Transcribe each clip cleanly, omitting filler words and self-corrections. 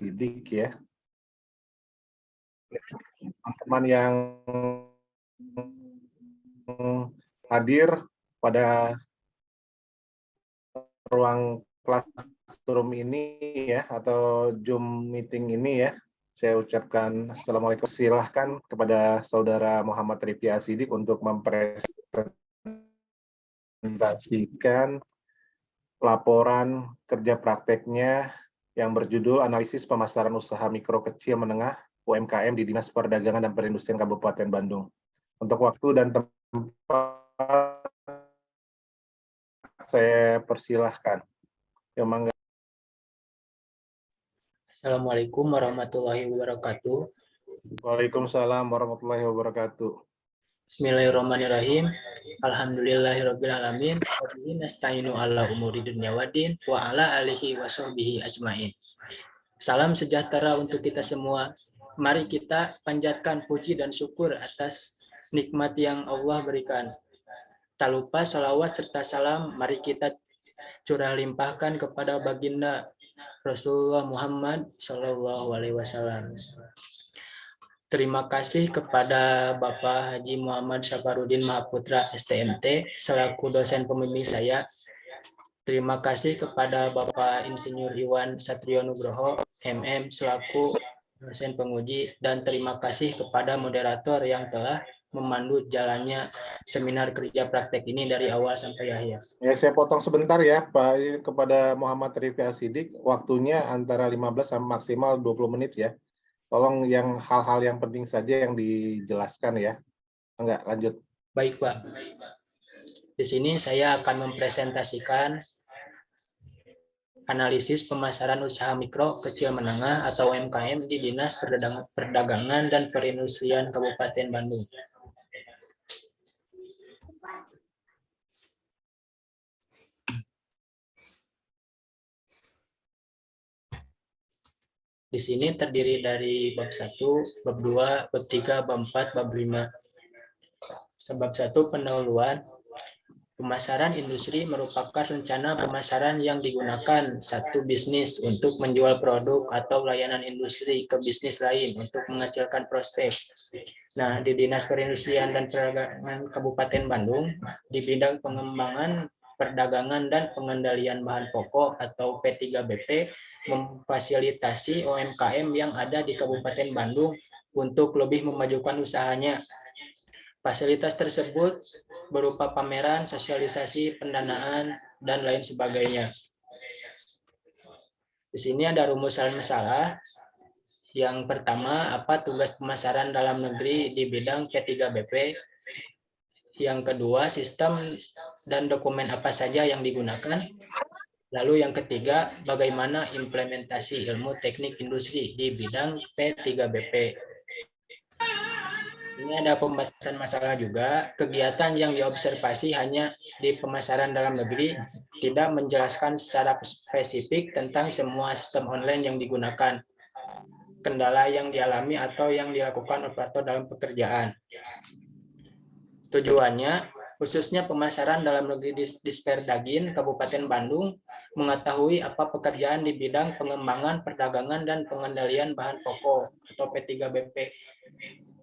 Sidik ya. Teman-teman yang hadir pada ruang classroom ini ya, atau Zoom meeting ini ya, saya ucapkan Assalamualaikum. Silahkan kepada Saudara Muhammad Rifki Asidik untuk mempresentasikan laporan kerja prakteknya yang berjudul Analisis Pemasaran Usaha Mikro Kecil Menengah UMKM di Dinas Perdagangan dan Perindustrian Kabupaten Bandung. Untuk waktu dan tempat saya persilahkan. Ya, mangga. Assalamualaikum warahmatullahi wabarakatuh. Waalaikumsalam warahmatullahi wabarakatuh. Bismillahirrahmanirrahim. Alhamdulillahirabbil alamin. Wa bihi nasta'inu ala umuri dunya waddin wa ala alihi wa sahbihi ajmain. Salam sejahtera untuk kita semua. Mari kita panjatkan puji dan syukur atas nikmat yang Allah berikan. Tak lupa salawat serta salam mari kita curah limpahkan kepada baginda Rasulullah Muhammad SAW. Terima kasih kepada Bapak Haji Muhammad Safarudin Mahaputra STMT selaku dosen pembimbing saya. Terima kasih kepada Bapak Insinyur Iwan Satrio Nugroho MM selaku dosen penguji, dan terima kasih kepada moderator yang telah memandu jalannya seminar kerja praktek ini dari awal sampai akhir. Ya, saya potong sebentar ya Pak, kepada Muhammad Rifki Asidik, waktunya antara 15 sampai maksimal 20 menit ya. Tolong yang hal-hal yang penting saja yang dijelaskan ya. Enggak, lanjut. Baik, Pak. Di sini saya akan mempresentasikan analisis pemasaran usaha mikro kecil menengah atau UMKM di Dinas Perdagangan dan Perindustrian Kabupaten Bandung. Di sini terdiri dari bab 1, bab 2, bab 3, bab 4, bab 5. Sebab 1, pendahuluan. Pemasaran industri merupakan rencana pemasaran yang digunakan satu bisnis untuk menjual produk atau layanan industri ke bisnis lain untuk menghasilkan prospek. Nah, di Dinas Perindustrian dan Perdagangan Kabupaten Bandung, di bidang pengembangan, perdagangan, dan pengendalian bahan pokok atau P3BP, memfasilitasi UMKM yang ada di Kabupaten Bandung untuk lebih memajukan usahanya. Fasilitas tersebut berupa pameran, sosialisasi, pendanaan, dan lain sebagainya. Di sini ada rumusan masalah. Yang pertama, apa tugas pemasaran dalam negeri di bidang P3BP? Yang kedua, sistem dan dokumen apa saja yang digunakan? Lalu yang ketiga, bagaimana implementasi ilmu teknik industri di bidang P3BP? Ini ada pembatasan masalah juga. Kegiatan yang diobservasi hanya di pemasaran dalam negeri, tidak menjelaskan secara spesifik tentang semua sistem online yang digunakan, kendala yang dialami atau yang dilakukan operator dalam pekerjaan. Tujuannya, khususnya pemasaran dalam negeri di Disperdagin Kabupaten Bandung, mengetahui apa pekerjaan di bidang pengembangan, perdagangan, dan pengendalian bahan pokok atau P3BP.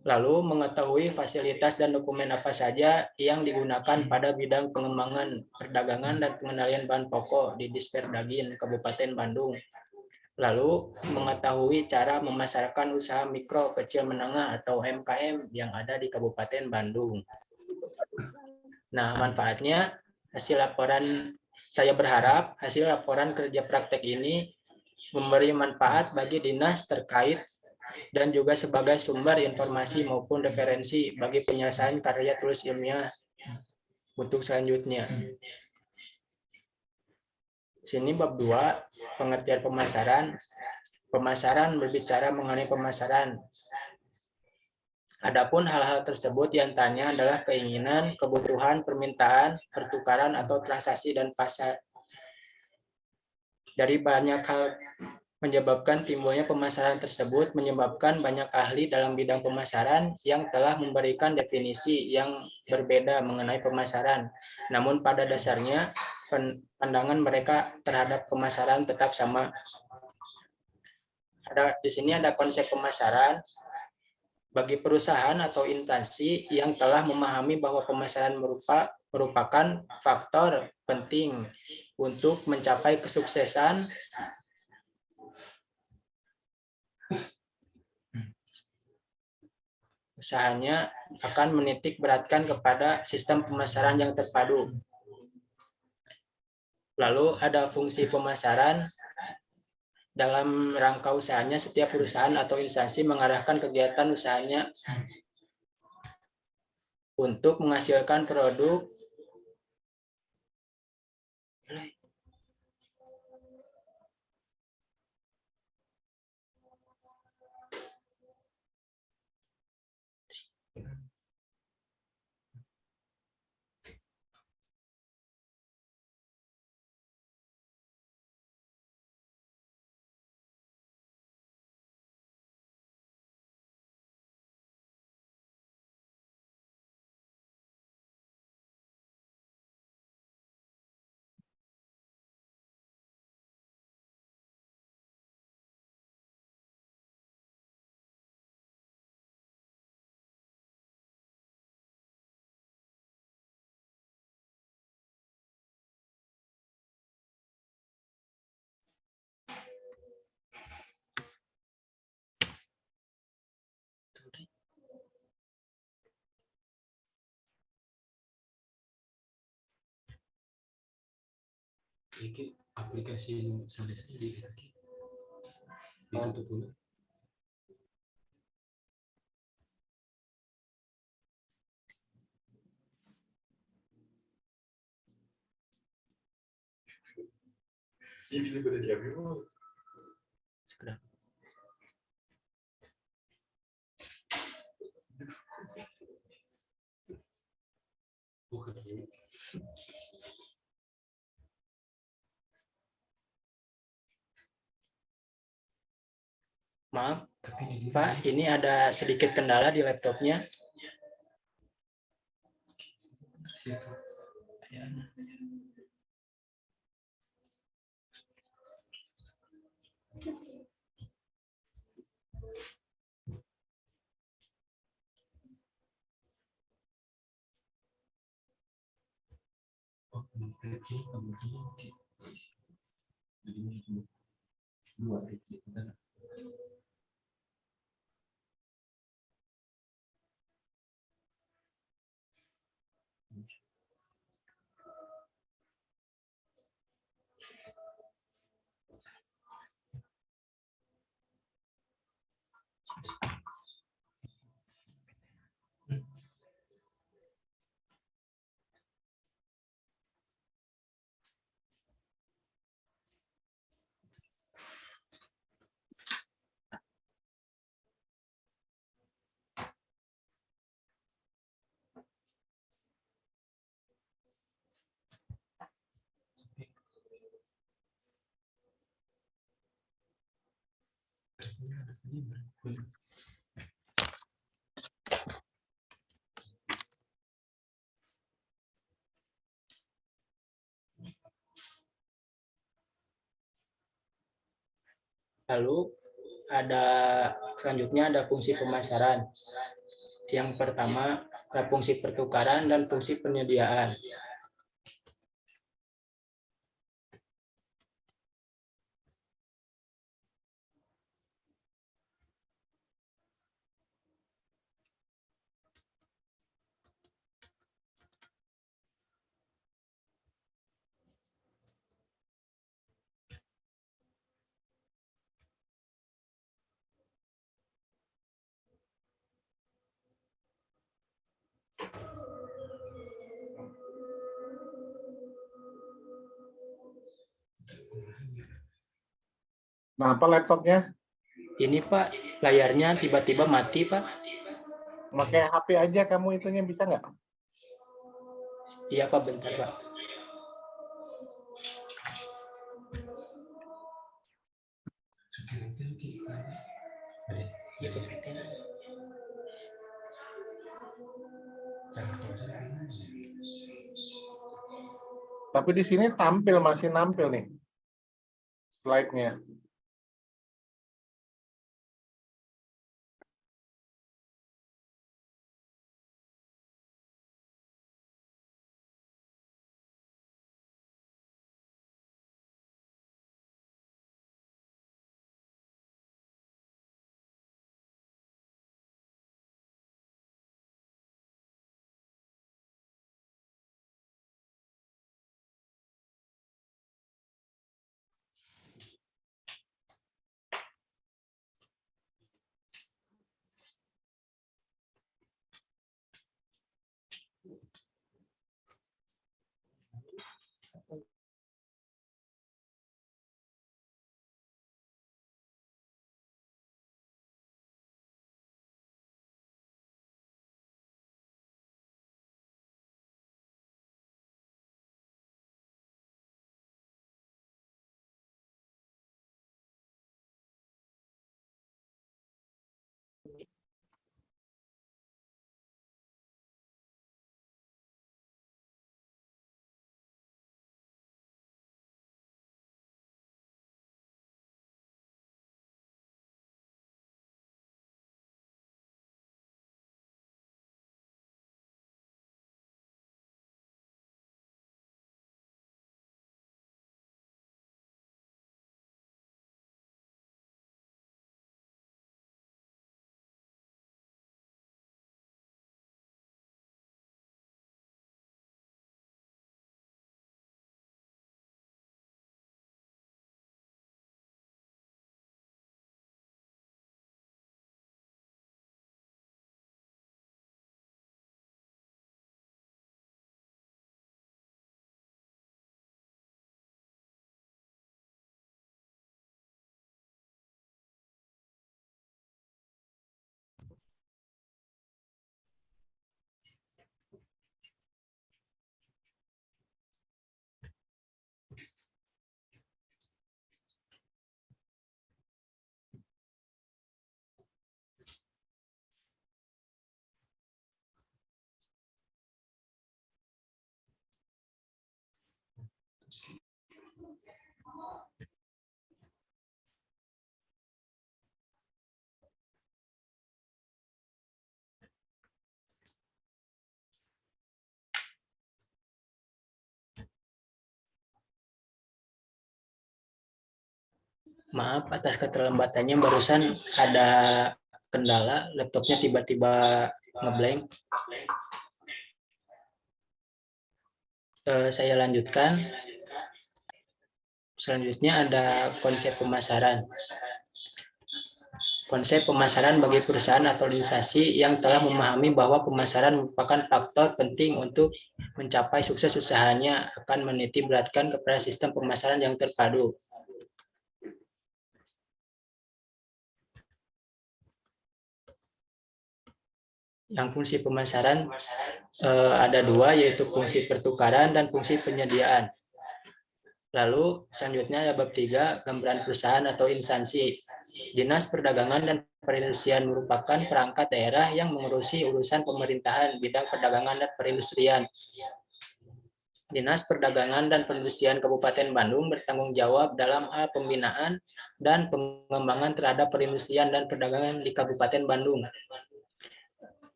Lalu mengetahui fasilitas dan dokumen apa saja yang digunakan pada bidang pengembangan, perdagangan, dan pengendalian bahan pokok di Disperdagin Kabupaten Bandung. Lalu mengetahui cara memasarkan usaha mikro kecil menengah atau UMKM yang ada di Kabupaten Bandung. Nah, manfaatnya hasil laporan, saya berharap hasil laporan kerja praktek ini memberi manfaat bagi dinas terkait dan juga sebagai sumber informasi maupun referensi bagi penyelesaian karya tulis ilmiah untuk selanjutnya. Sini bab 2, pengertian pemasaran. Pemasaran berbicara mengenai pemasaran. Adapun hal-hal tersebut diantaranya adalah keinginan, kebutuhan, permintaan, pertukaran atau transaksi dan pasar. Dari banyak hal menyebabkan timbulnya pemasaran tersebut, menyebabkan banyak ahli dalam bidang pemasaran yang telah memberikan definisi yang berbeda mengenai pemasaran. Namun pada dasarnya pandangan mereka terhadap pemasaran tetap sama. Di sini ada konsep pemasaran bagi perusahaan atau instansi yang telah memahami bahwa pemasaran merupakan faktor penting untuk mencapai kesuksesan usahanya, akan menitik beratkan kepada sistem pemasaran yang terpadu. Lalu ada fungsi pemasaran. Dalam rangka usahanya, setiap perusahaan atau instansi mengarahkan kegiatan usahanya untuk menghasilkan produk Iki aplikasi sadesnya ditutup dulu. Bukan. Maaf, Pak, ini ada sedikit kendala di laptopnya. Oh, dua itu. Lalu selanjutnya ada fungsi pemasaran. Yang pertama ada fungsi pertukaran dan fungsi penyediaan. Nah, apa laptopnya? Ini Pak, layarnya tiba-tiba mati Pak. Pakai HP aja kamu itunya bisa nggak? Iya Pak, bentar Pak. Gitu. Tapi di sini masih nampil nih slide-nya. Maaf atas keterlambatannya, barusan ada kendala, laptopnya tiba-tiba ngeblank. Saya lanjutkan. Selanjutnya ada konsep pemasaran. Konsep pemasaran bagi perusahaan atau organisasi yang telah memahami bahwa pemasaran merupakan faktor penting untuk mencapai sukses usahanya akan menitik beratkan kepada sistem pemasaran yang terpadu. Yang fungsi pemasaran ada dua, yaitu fungsi pertukaran dan fungsi penyediaan. Lalu selanjutnya ada bab 3, gambaran perusahaan atau instansi. Dinas Perdagangan dan Perindustrian merupakan perangkat daerah yang mengurusi urusan pemerintahan bidang perdagangan dan perindustrian. Dinas Perdagangan dan Perindustrian Kabupaten Bandung bertanggung jawab dalam hal pembinaan dan pengembangan terhadap perindustrian dan perdagangan di Kabupaten Bandung.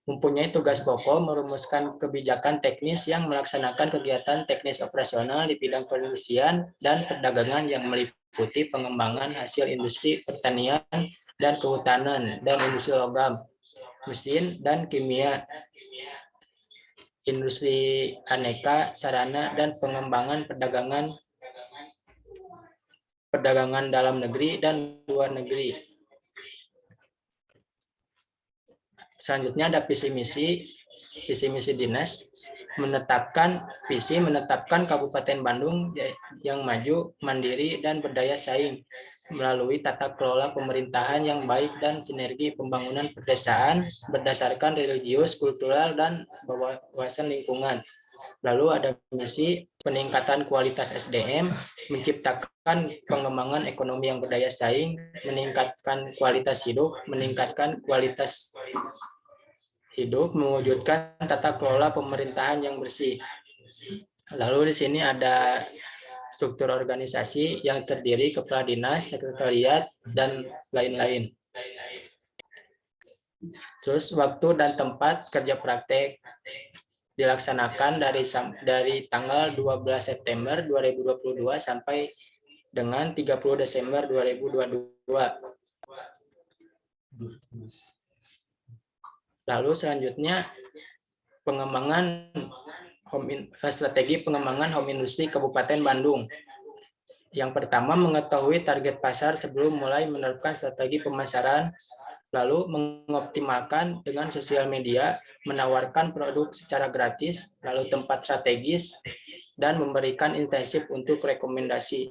Mempunyai tugas pokok merumuskan kebijakan teknis yang melaksanakan kegiatan teknis operasional di bidang perindustrian dan perdagangan yang meliputi pengembangan hasil industri pertanian dan kehutanan dan industri logam, mesin dan kimia, industri aneka, sarana dan pengembangan perdagangan dalam negeri dan luar negeri. Selanjutnya ada visi misi dinas menetapkan Kabupaten Bandung yang maju, mandiri dan berdaya saing melalui tata kelola pemerintahan yang baik dan sinergi pembangunan pedesaan berdasarkan religius, kultural dan wawasan lingkungan. Lalu ada misi peningkatan kualitas SDM, menciptakan pengembangan ekonomi yang berdaya saing, meningkatkan kualitas hidup, mewujudkan tata kelola pemerintahan yang bersih. Lalu di sini ada struktur organisasi yang terdiri kepala dinas, sekretariat, dan lain-lain. Terus waktu dan tempat kerja praktek dilaksanakan dari tanggal 12 September 2022 sampai dengan 30 Desember 2022. Lalu selanjutnya strategi pengembangan home industry Kabupaten Bandung. Yang pertama, mengetahui target pasar sebelum mulai menerapkan strategi pemasaran, lalu mengoptimalkan dengan sosial media, menawarkan produk secara gratis, lalu tempat strategis, dan memberikan insentif untuk rekomendasi.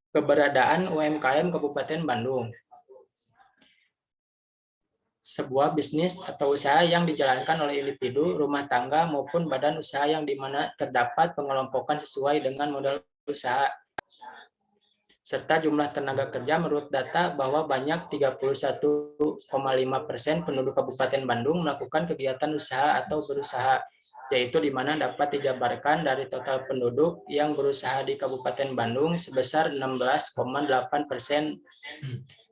Keberadaan UMKM Kabupaten Bandung. Sebuah bisnis atau usaha yang dijalankan oleh individu, rumah tangga, maupun badan usaha yang dimana terdapat pengelompokan sesuai dengan model usaha. Serta jumlah tenaga kerja menurut data bahwa banyak 31,5% penduduk Kabupaten Bandung melakukan kegiatan usaha atau berusaha, yaitu di mana dapat dijabarkan dari total penduduk yang berusaha di Kabupaten Bandung sebesar 16,8%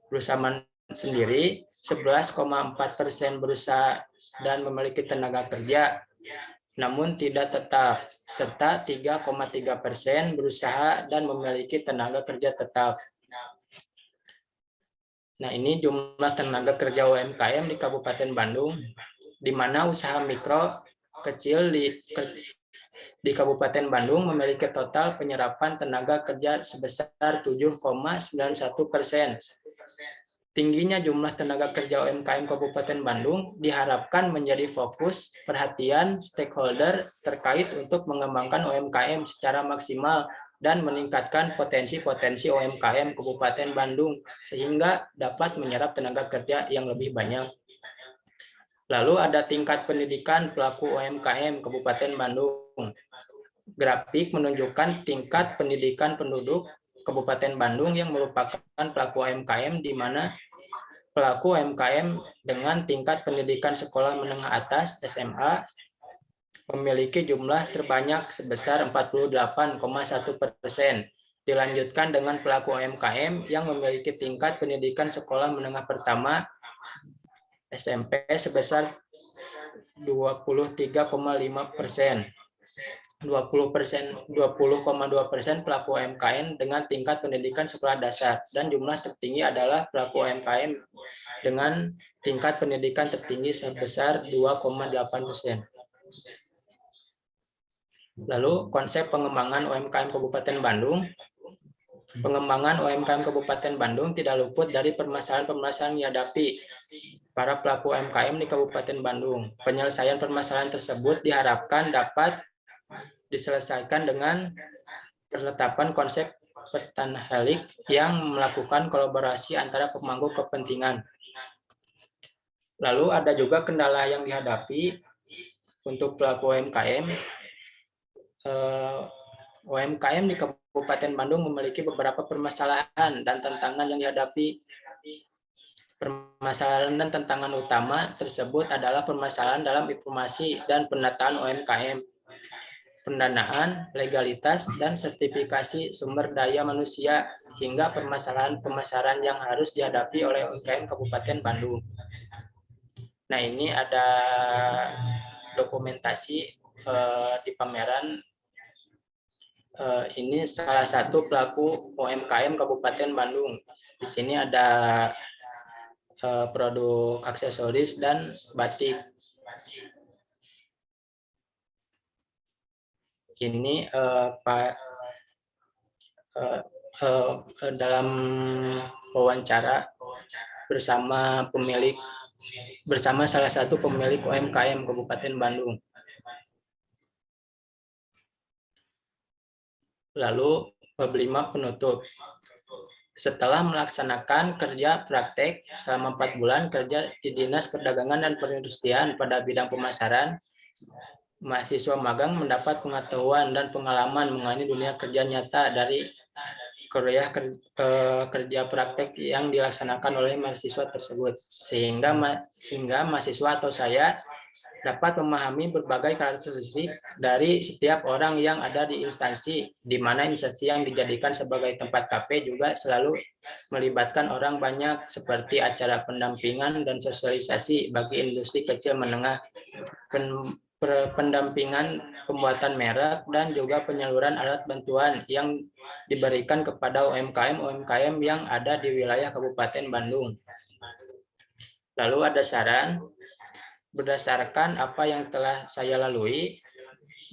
berusaha sendiri, 11,4% berusaha dan memiliki tenaga kerja namun tidak tetap, serta 3,3% berusaha dan memiliki tenaga kerja tetap. Nah, ini jumlah tenaga kerja UMKM di Kabupaten Bandung, di mana usaha mikro kecil di Kabupaten Bandung memiliki total penyerapan tenaga kerja sebesar 7,91%. Tingginya jumlah tenaga kerja UMKM Kabupaten Bandung diharapkan menjadi fokus perhatian stakeholder terkait untuk mengembangkan UMKM secara maksimal dan meningkatkan potensi-potensi UMKM Kabupaten Bandung sehingga dapat menyerap tenaga kerja yang lebih banyak. Lalu ada tingkat pendidikan pelaku UMKM Kabupaten Bandung. Grafik menunjukkan tingkat pendidikan penduduk Kabupaten Bandung yang merupakan pelaku UMKM di mana pelaku UMKM dengan tingkat pendidikan sekolah menengah atas SMA memiliki jumlah terbanyak sebesar 48,1%. Dilanjutkan dengan pelaku UMKM yang memiliki tingkat pendidikan sekolah menengah pertama SMP sebesar 23,5%. 20,2% pelaku UMKM dengan tingkat pendidikan sekolah dasar, dan jumlah tertinggi adalah pelaku UMKM dengan tingkat pendidikan tertinggi sebesar 2,8%. Lalu konsep pengembangan UMKM Kabupaten Bandung. Pengembangan UMKM Kabupaten Bandung tidak luput dari permasalahan-permasalahan yang dihadapi para pelaku UMKM di Kabupaten Bandung. Penyelesaian permasalahan tersebut diharapkan dapat diselesaikan dengan penetapan konsep Pentahelik yang melakukan kolaborasi antara pemangku kepentingan. Lalu ada juga kendala yang dihadapi untuk pelaku UMKM. UMKM di Kabupaten Bandung memiliki beberapa permasalahan dan tantangan yang dihadapi. Permasalahan dan tantangan utama tersebut adalah permasalahan dalam informasi dan penataan UMKM, pendanaan, legalitas, dan sertifikasi sumber daya manusia, hingga permasalahan pemasaran yang harus dihadapi oleh UMKM Kabupaten Bandung. Nah, ini ada dokumentasi di pameran. Ini salah satu pelaku UMKM Kabupaten Bandung. Di sini ada produk aksesoris dan batik. Ini dalam wawancara bersama salah satu pemilik UMKM Kabupaten Bandung. Lalu bab 5 penutup. Setelah melaksanakan kerja praktek selama 4 bulan kerja di Dinas Perdagangan dan Perindustrian pada bidang pemasaran, mahasiswa magang mendapat pengetahuan dan pengalaman mengenai dunia kerja nyata dari kuliah kerja praktek yang dilaksanakan oleh mahasiswa tersebut, sehingga mahasiswa atau saya dapat memahami berbagai karakteristik dari setiap orang yang ada di instansi, di mana instansi yang dijadikan sebagai tempat KP juga selalu melibatkan orang banyak, seperti acara pendampingan dan sosialisasi bagi industri kecil menengah, pendampingan pembuatan merek, dan juga penyaluran alat bantuan yang diberikan kepada UMKM yang ada di wilayah Kabupaten Bandung. Lalu ada saran. Berdasarkan apa yang telah saya lalui,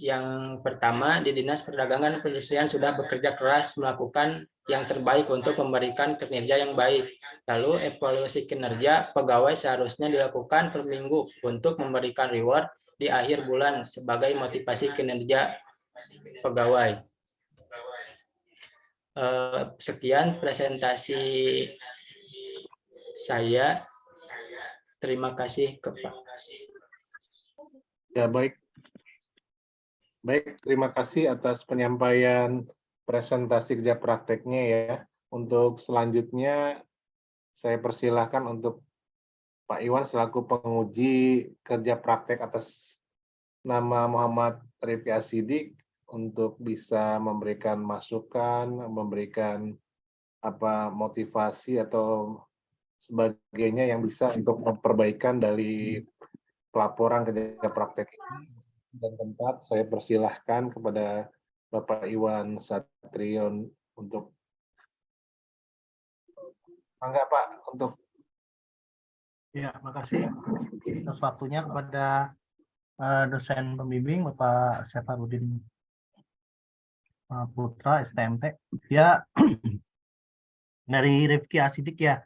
yang pertama, di Dinas Perdagangan dan Perindustrian sudah bekerja keras melakukan yang terbaik untuk memberikan kinerja yang baik. Lalu evaluasi kinerja pegawai seharusnya dilakukan per minggu untuk memberikan reward di akhir bulan sebagai motivasi kinerja pegawai. Sekian presentasi saya. Terima kasih, Pak. Ya, baik. Baik, terima kasih atas penyampaian presentasi kerja prakteknya ya. Untuk selanjutnya, saya persilahkan untuk Pak Iwan selaku penguji kerja praktek atas nama Muhammad Rifki Asidik untuk bisa memberikan masukan, memberikan motivasi atau sebagainya yang bisa untuk memperbaikan dari pelaporan kerja praktek ini. Dan tempat saya persilahkan kepada Bapak Iwan Satrion untuk Pak untuk. Ya, makasih atas waktunya kepada dosen pembimbing Bapak Syafarudin Putra STMT. Ya, dari Rifki Asidik ya.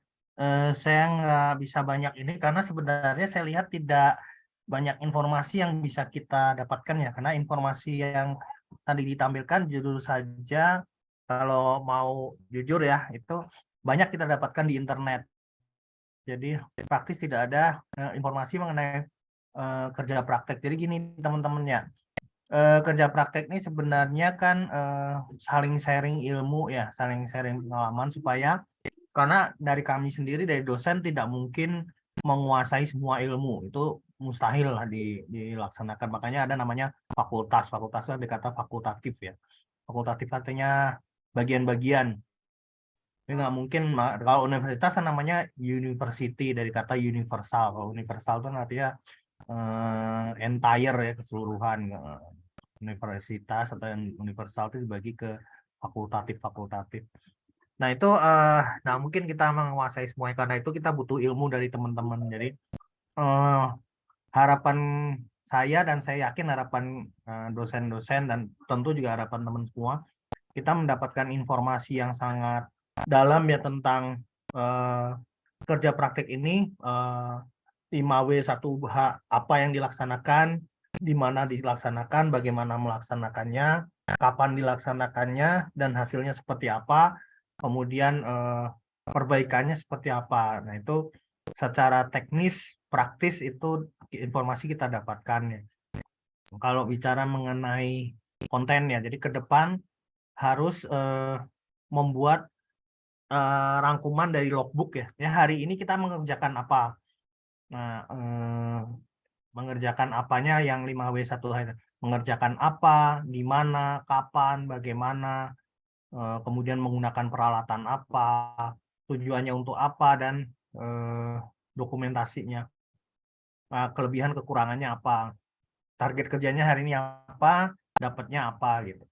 Saya nggak bisa banyak ini karena sebenarnya saya lihat tidak banyak informasi yang bisa kita dapatkan ya, karena informasi yang tadi ditampilkan judul saja kalau mau jujur ya itu banyak kita dapatkan di internet. Jadi praktis tidak ada informasi mengenai kerja praktek. Jadi gini teman-temannya, kerja praktek ini sebenarnya kan saling sharing ilmu ya, saling sharing pengalaman supaya, karena dari kami sendiri dari dosen tidak mungkin menguasai semua ilmu, itu mustahil lah dilaksanakan. Makanya ada namanya fakultas. Fakultas itu dikata fakultatif ya. Fakultatif artinya bagian-bagian. Ini nggak mungkin, kalau universitas kan namanya university dari kata universal. Kalau universal itu artinya entire ya, keseluruhan. universitas atau yang universal itu dibagi ke fakultatif. Nah itu, nah mungkin kita menguasai semuanya, karena itu kita butuh ilmu dari teman-teman. Jadi harapan saya, dan saya yakin harapan dosen-dosen dan tentu juga harapan teman semua, kita mendapatkan informasi yang sangat dalam ya tentang kerja praktik ini, 5W1H apa yang dilaksanakan, di mana dilaksanakan, bagaimana melaksanakannya, kapan dilaksanakannya, dan hasilnya seperti apa, kemudian perbaikannya seperti apa. Nah itu secara teknis, praktis itu informasi kita dapatkan ya. Kalau bicara mengenai konten ya, jadi ke depan harus membuat rangkuman dari logbook ya. Ya hari ini kita mengerjakan apa. Nah, mengerjakan apanya yang 5W1H, mengerjakan apa, di mana, kapan, bagaimana, kemudian menggunakan peralatan apa, tujuannya untuk apa, dan dokumentasinya, kelebihan kekurangannya apa, target kerjanya hari ini apa, dapatnya apa gitu.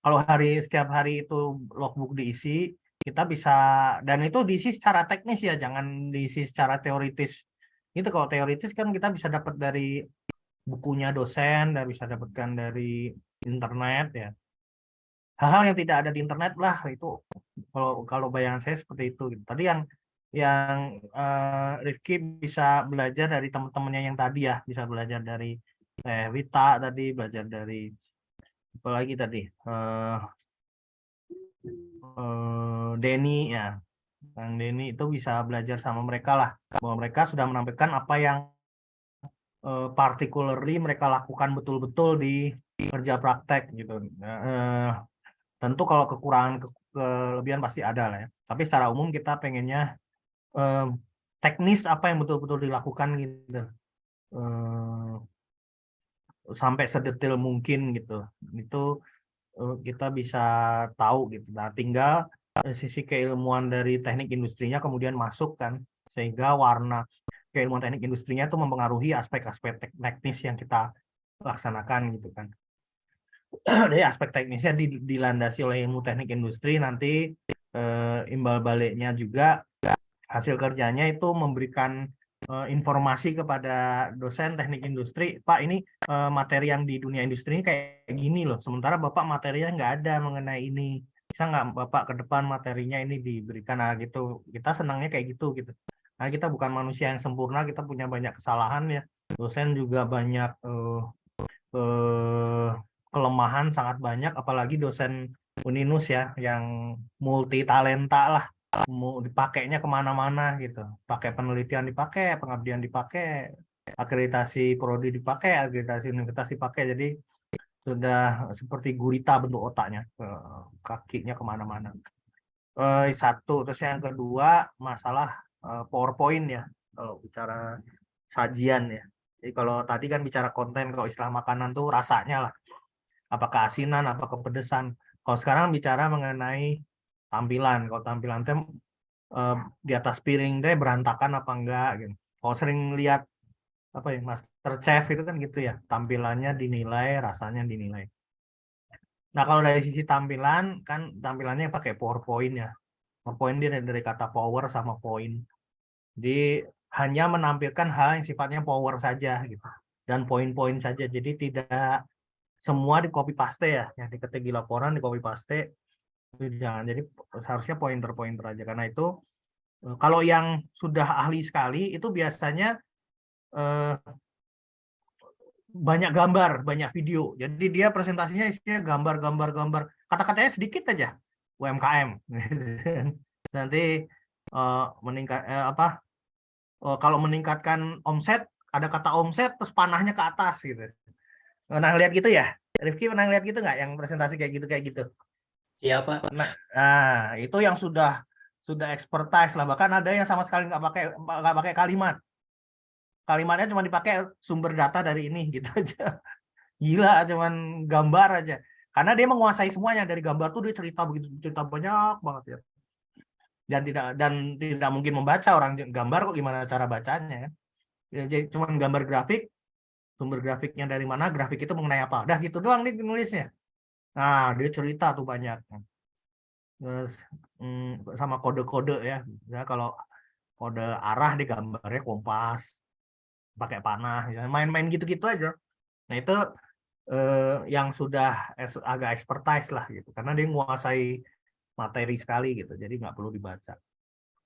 Kalau setiap hari itu logbook diisi, kita bisa, dan itu diisi secara teknis ya, jangan diisi secara teoritis. Itu kalau teoritis kan kita bisa dapat dari bukunya dosen, dan bisa dapatkan dari internet ya. Hal-hal yang tidak ada di internet lah itu, kalau bayangan saya seperti itu gitu. Tadi yang Rifki bisa belajar dari teman-temannya yang tadi ya, bisa belajar dari Wita tadi, belajar dari apa lagi tadi, Denny ya, Kang Denny itu bisa belajar sama mereka lah, bahwa mereka sudah menampilkan apa yang particularly mereka lakukan betul-betul di kerja praktek gitu. Tentu kalau kekurangan kelebihan pasti ada lah ya, tapi secara umum kita pengennya teknis apa yang betul-betul dilakukan gitu, sampai sedetail mungkin gitu, itu kita bisa tahu gitu. Nah tinggal sisi keilmuan dari teknik industrinya kemudian masuk kan, sehingga warna keilmuan teknik industrinya itu mempengaruhi aspek-aspek teknis yang kita laksanakan gitu kan. Jadi aspek teknisnya dilandasi oleh ilmu teknik industri, nanti imbal baliknya juga hasil kerjanya itu memberikan informasi kepada dosen teknik industri, Pak ini materi yang di dunia industri ini kayak gini loh, sementara Bapak materinya nggak ada mengenai ini, bisa nggak Bapak ke depan materinya ini diberikan, nah gitu. Kita senangnya kayak gitu. Nah kita bukan manusia yang sempurna, kita punya banyak kesalahan ya, dosen juga banyak kelemahan sangat banyak, apalagi dosen Uninus ya, yang multi talenta lah, mau dipakainya kemana-mana gitu, pakai penelitian dipakai, pengabdian dipakai, akreditasi prodi dipakai, akreditasi universitas dipakai, jadi sudah seperti gurita bentuk otaknya, kakinya kemana-mana. Satu, terus yang kedua masalah PowerPoint ya, kalau bicara sajian ya. Jadi kalau tadi kan bicara konten, kalau istilah makanan tuh rasanya lah, apakah asinan, apakah pedesan. Kalau sekarang bicara mengenai tampilan, kalau tampilan teh di atas piring teh berantakan apa enggak gitu. Kalau sering lihat apa ya, MasterChef itu kan gitu ya, tampilannya dinilai, rasanya dinilai. Nah kalau dari sisi tampilan kan tampilannya pakai PowerPoint ya. PowerPoint dari kata power sama point. Jadi hanya menampilkan hal yang sifatnya power saja gitu, dan poin-poin saja. Jadi tidak semua di copy paste ya, yang diketik di laporan di copy paste itu jangan. Jadi seharusnya pointer-pointer aja, karena itu kalau yang sudah ahli sekali itu biasanya banyak gambar, banyak video. Jadi dia presentasinya isinya gambar, kata-katanya sedikit aja, UMKM. Nanti meningkat kalau meningkatkan omset, ada kata omset terus panahnya ke atas gitu. Pernah lihat gitu ya? Rifki pernah lihat gitu nggak yang presentasi kayak gitu? Iya Pak. Nah, itu yang sudah expertise lah. Bahkan ada yang sama sekali nggak pakai kalimat. Kalimatnya cuma dipakai sumber data dari ini gitu aja. Gila, cuman gambar aja. Karena dia menguasai semuanya, dari gambar tuh dia cerita banyak banget ya. Dan tidak mungkin membaca, orang gambar kok gimana cara bacanya ya. Jadi cuma gambar grafik, sumber grafiknya dari mana, grafik itu mengenai apa. Udah gitu doang nih nulisnya. Nah, dia cerita tuh banyak. Terus sama kode-kode ya. Ya kalau kode arah di gambarnya kompas, pakai panah, ya. Main-main gitu-gitu aja. Nah, itu yang sudah agak expertise lah gitu, karena dia menguasai materi sekali gitu, jadi nggak perlu dibaca.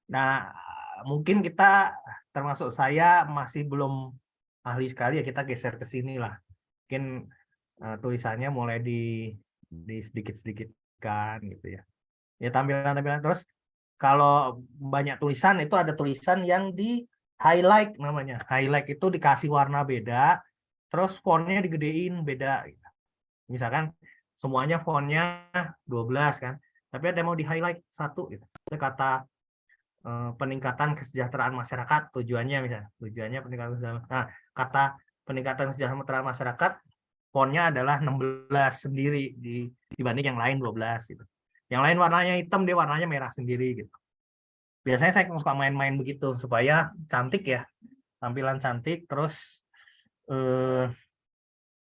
Nah, mungkin kita termasuk saya masih belum ahli sekali ya, kita geser ke sini lah. Mungkin tulisannya mulai di sedikit-sedikitkan gitu ya. Ya tampilan-tampilan. Terus kalau banyak tulisan itu ada tulisan yang di highlight namanya. Highlight itu dikasih warna beda, terus fontnya digedein beda. Misalkan semuanya fontnya 12 kan, tapi ada mau di highlight satu gitu. Itu kata peningkatan kesejahteraan masyarakat, tujuannya misalnya peningkatan kesejahteraan. Nah, kata peningkatan kesejahteraan masyarakat fontnya adalah 16 sendiri dibanding yang lain 12 gitu. Yang lain warnanya hitam, dia warnanya merah sendiri gitu. Biasanya saya suka main-main begitu supaya cantik ya, tampilan cantik. Terus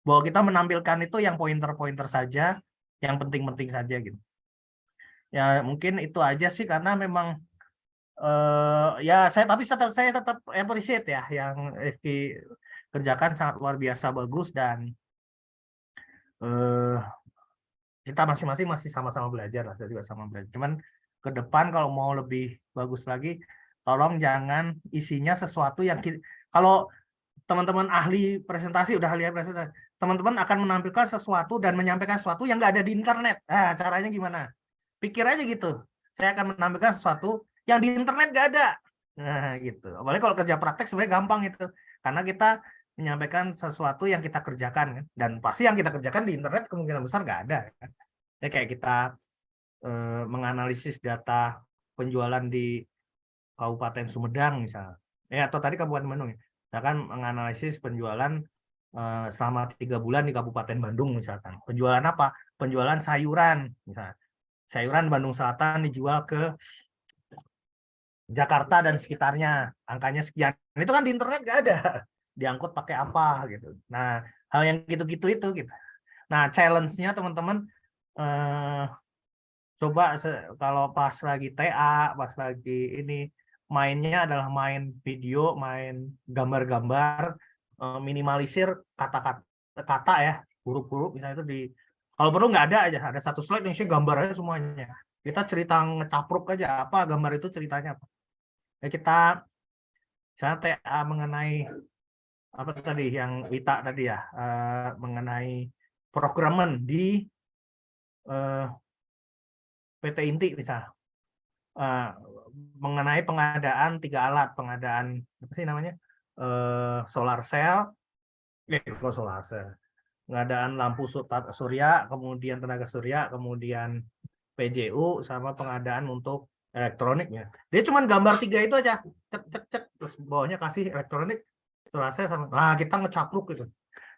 bahwa kita menampilkan itu yang pointer-pointer saja, yang penting-penting saja gitu. Ya mungkin itu aja sih, karena memang ya saya tetap appreciate ya yang Rifki kerjakan, sangat luar biasa bagus, dan kita masing-masing masih sama-sama belajar lah, saya juga sama belajar. Cuman ke depan kalau mau lebih bagus lagi, tolong jangan isinya sesuatu yang kalau teman-teman ahli presentasi, udah ahli presentasi, teman-teman akan menampilkan sesuatu dan menyampaikan sesuatu yang nggak ada di internet. Nah, caranya gimana? Pikir aja gitu. Saya akan menampilkan sesuatu yang di internet nggak ada. Nah, gitu. Apalagi kalau kerja praktek sebenarnya gampang itu. Karena kita menyampaikan sesuatu yang kita kerjakan kan. Dan pasti yang kita kerjakan di internet kemungkinan besar nggak ada kan. Ya kayak kita menganalisis data penjualan di Kabupaten Sumedang misalnya. Atau tadi Kabupaten Bandung ya. Misalkan menganalisis penjualan selama 3 bulan di Kabupaten Bandung misalkan. Penjualan apa? Penjualan sayuran misalnya. Sayuran Bandung Selatan dijual ke Jakarta dan sekitarnya, angkanya sekian. Itu kan di internet nggak ada. Diangkut pakai apa gitu. Nah, hal yang gitu-gitu itu gitu. Nah, challenge-nya teman-teman coba kalau pas lagi TA, pas lagi ini mainnya adalah main video, main gambar-gambar, minimalisir kata-kata ya, huruf-huruf misalnya itu kalau perlu nggak ada aja, ada satu slide yang isinya gambar aja semuanya. Kita cerita ngecapruk aja apa gambar itu ceritanya apa. Ya kita misalnya TA mengenai apa tadi yang Wita tadi ya, mengenai programming di PT Inti misalnya. Mengenai pengadaan 3 alat, pengadaan apa sih namanya, solar cell, solar cell, pengadaan lampu surya, kemudian tenaga surya, kemudian PJU, sama pengadaan untuk elektroniknya. Dia cuma gambar 3 itu aja, cek, terus bawahnya kasih elektronik, solar cell sama. Nah, kita ngecapluk gitu.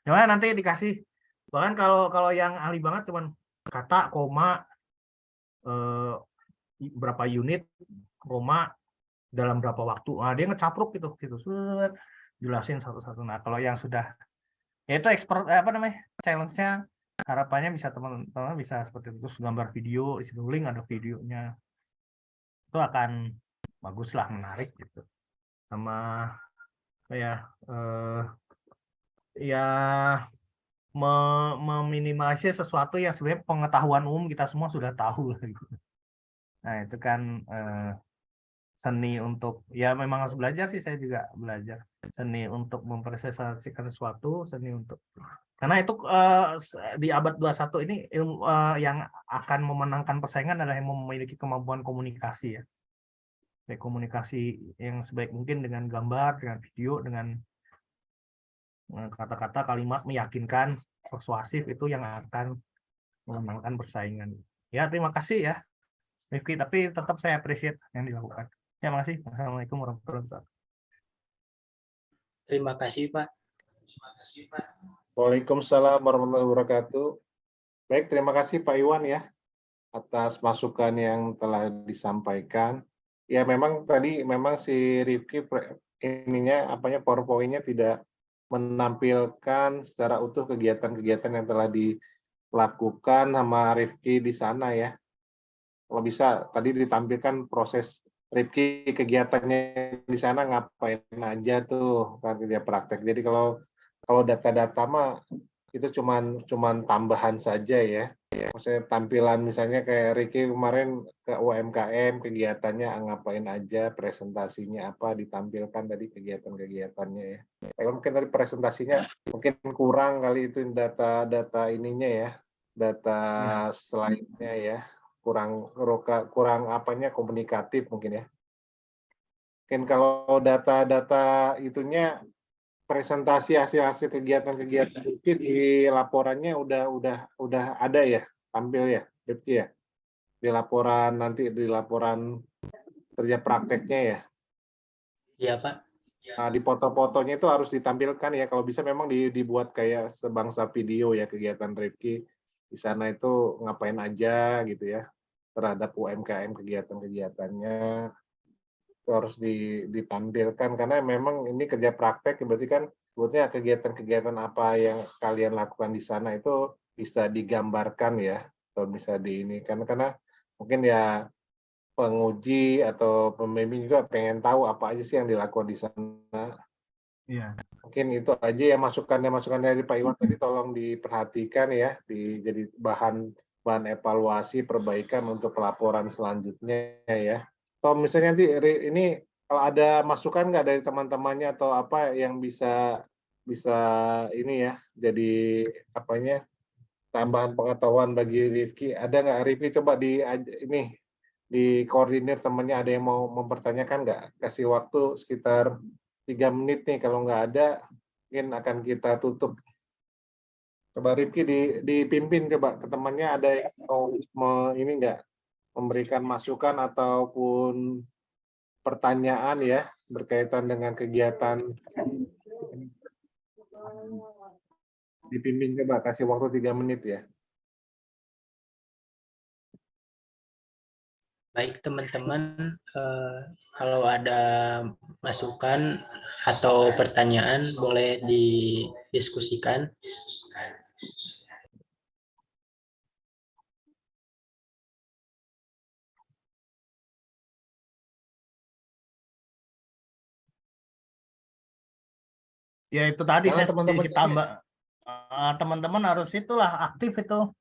Gimana nanti dikasih, bahkan kalau yang ahli banget cuman kata, koma, berapa unit, koma, dalam berapa waktu. Nah, dia ngecapruk gitu. Jelasin satu-satu. Nah, kalau yang sudah ya itu expert apa namanya? Challenge-nya harapannya bisa teman-teman bisa seperti itu, terus gambar video, isi link ada videonya. Itu akan bagus lah, menarik gitu. Sama ya meminimalisir sesuatu yang sebenarnya pengetahuan umum kita semua sudah tahu lah gitu. Nah, itu kan seni untuk, ya memang harus belajar sih, saya juga belajar seni untuk mempresentasikan sesuatu, seni untuk, karena itu di abad 21 ini ilmu yang akan memenangkan persaingan adalah yang memiliki kemampuan komunikasi ya. Baik komunikasi yang sebaik mungkin dengan gambar, dengan video, dengan kata-kata, kalimat meyakinkan, persuasif, itu yang akan memenangkan persaingan. Ya, terima kasih ya Rifki, tapi tetap saya appreciate yang dilakukan. Ya, makasih. Assalamualaikum warahmatullahi wabarakatuh. Terima kasih, Pak. Waalaikumsalam warahmatullahi wabarakatuh. Baik, terima kasih Pak Iwan ya atas masukan yang telah disampaikan. Ya memang tadi si Rifki PowerPoint-nya tidak menampilkan secara utuh kegiatan-kegiatan yang telah dilakukan sama Rifki di sana ya. Kalau bisa tadi ditampilkan proses Rifki kegiatannya di sana ngapain aja tuh kan kerja praktek. Jadi kalau data-data mah itu cuman tambahan saja ya. Maksudnya tampilan misalnya kayak Rifki kemarin ke UMKM kegiatannya ngapain aja, presentasinya apa ditampilkan tadi kegiatan-kegiatannya ya. Kalau mungkin tadi presentasinya mungkin kurang kali itu data ininya ya, data slide-nya ya. kurang apanya komunikatif mungkin ya. Mungkin kalau data-data itunya presentasi hasil-hasil kegiatan-kegiatan mungkin di laporannya udah ada ya, tampil ya, Rifki ya. Di laporan nanti di laporan kerja prakteknya ya. Iya, Pak. Nah, di foto-fotonya itu harus ditampilkan ya. Kalau bisa memang dibuat kayak sebangsa video ya kegiatan Rifki di sana itu ngapain aja gitu ya. Terhadap UMKM kegiatan-kegiatannya itu harus ditampilkan karena memang ini kerja praktek berarti kan sebetulnya kegiatan-kegiatan apa yang kalian lakukan di sana itu bisa digambarkan ya atau bisa di ini karena mungkin ya penguji atau pembimbing juga pengen tahu apa aja sih yang dilakukan di sana. Iya. Mungkin itu aja ya masukan dari Pak Iwan tadi tolong diperhatikan ya jadi bahan evaluasi perbaikan untuk pelaporan selanjutnya ya. Atau misalnya nanti ini kalau ada masukan nggak dari teman-temannya atau apa yang bisa ini ya jadi apanya tambahan pengetahuan bagi Rifki ada nggak Rifki coba di koordinir temannya ada yang mau mempertanyakan nggak kasih waktu sekitar 3 menit nih kalau nggak ada mungkin akan kita tutup. Coba Rifki dipimpin coba ke temannya ada yang mau ini enggak memberikan masukan ataupun pertanyaan ya berkaitan dengan kegiatan. Dipimpin coba kasih waktu 3 menit ya. Baik teman-teman, kalau ada masukan atau pertanyaan boleh didiskusikan. Ya itu tadi Karena saya teman-teman sedikit tambah. Teman-teman harus itulah aktif itu.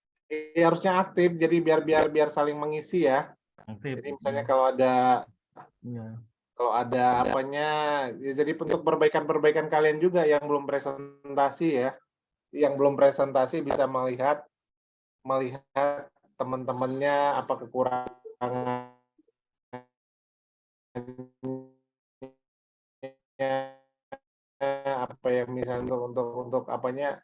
harusnya aktif jadi biar saling mengisi ya. Aktif. Jadi misalnya kalau ada apanya ya jadi untuk perbaikan kalian juga yang belum presentasi ya. Yang belum presentasi bisa melihat teman-temannya apa kekurangannya apa yang misalnya untuk apanya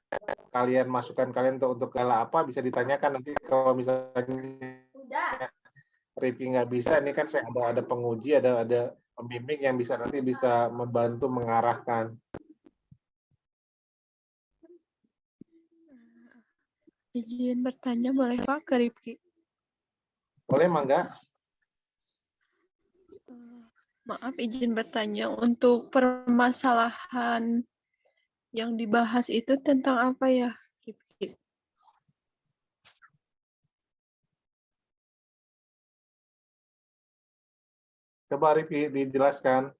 kalian masukan kalian untuk gala apa bisa ditanyakan nanti kalau misalnya Rifki nggak bisa ini kan saya ada penguji ada pembimbing yang nanti bisa membantu mengarahkan. Izin bertanya boleh Pak ke Rifki? Boleh Mangga? Maaf izin bertanya untuk permasalahan yang dibahas itu tentang apa ya Rifki? Coba Rifki dijelaskan.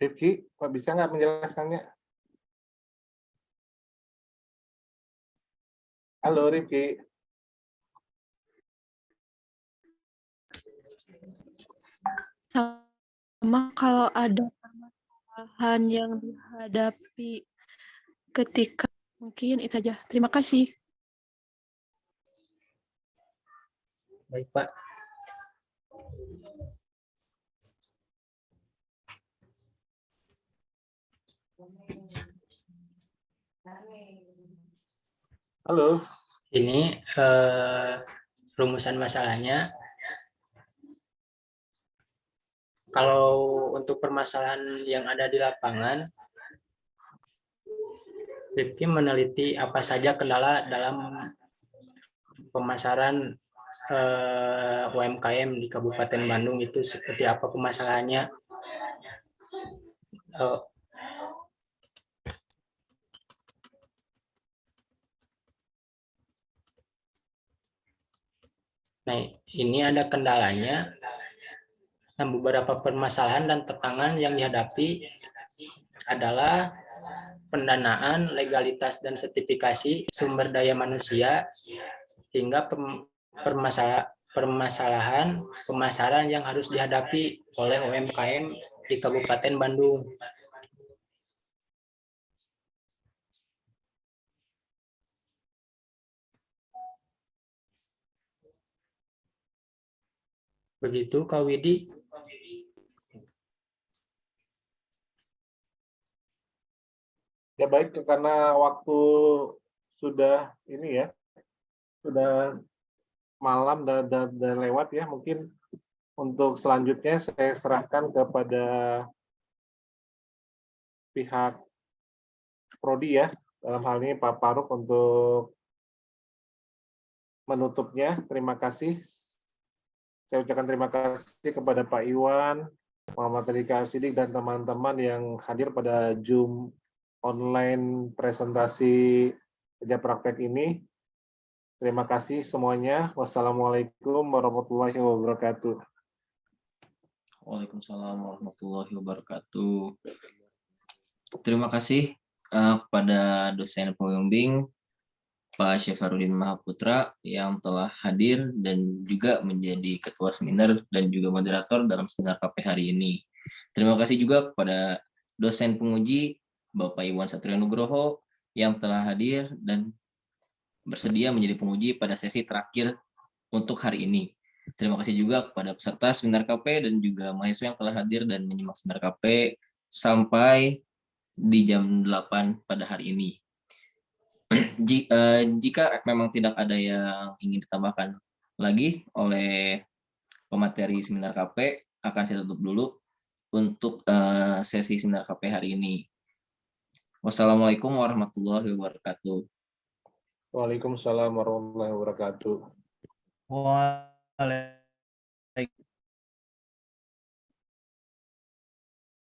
Rifki, bisa nggak menjelaskannya? Halo Rifki. Sama kalau ada permasalahan yang dihadapi ketika mungkin itu aja. Terima kasih. Baik, Pak. Halo. Ini rumusan masalahnya Kalau untuk permasalahan yang ada di lapangan, Rifki meneliti apa saja kendala dalam pemasaran UMKM di Kabupaten Bandung itu seperti apa permasalahannya. Eh, Nah, ini ada kendalanya dan beberapa permasalahan dan tantangan yang dihadapi adalah pendanaan, legalitas dan sertifikasi sumber daya manusia hingga permasalahan pemasaran yang harus dihadapi oleh UMKM di Kabupaten Bandung. Begitu, Kak Widi. Ya baik, karena waktu sudah ini ya, sudah malam dan lewat ya, mungkin untuk selanjutnya saya serahkan kepada pihak Prodi ya, dalam hal ini Pak Faruk untuk menutupnya. Terima kasih. Saya ucapkan terima kasih kepada Pak Iwan, Muhammad Rika Sidik, dan teman-teman yang hadir pada Zoom online presentasi kerja praktek ini. Terima kasih semuanya. Wassalamualaikum warahmatullahi wabarakatuh. Waalaikumsalam warahmatullahi wabarakatuh. Terima kasih kepada dosen pembimbing Pak Syafarudin Mahaputra yang telah hadir dan juga menjadi ketua seminar dan juga moderator dalam seminar KP hari ini. Terima kasih juga kepada dosen penguji Bapak Iwan Satrio Nugroho yang telah hadir dan bersedia menjadi penguji pada sesi terakhir untuk hari ini. Terima kasih juga kepada peserta seminar KP dan juga mahasiswa yang telah hadir dan menyimak seminar KP sampai di jam 8 pada hari ini. Jika memang tidak ada yang ingin ditambahkan lagi oleh pemateri seminar KP, akan saya tutup dulu untuk sesi seminar KP hari ini. Wassalamualaikum warahmatullahi wabarakatuh. Waalaikumsalam warahmatullahi wabarakatuh. Waalaikumsalam.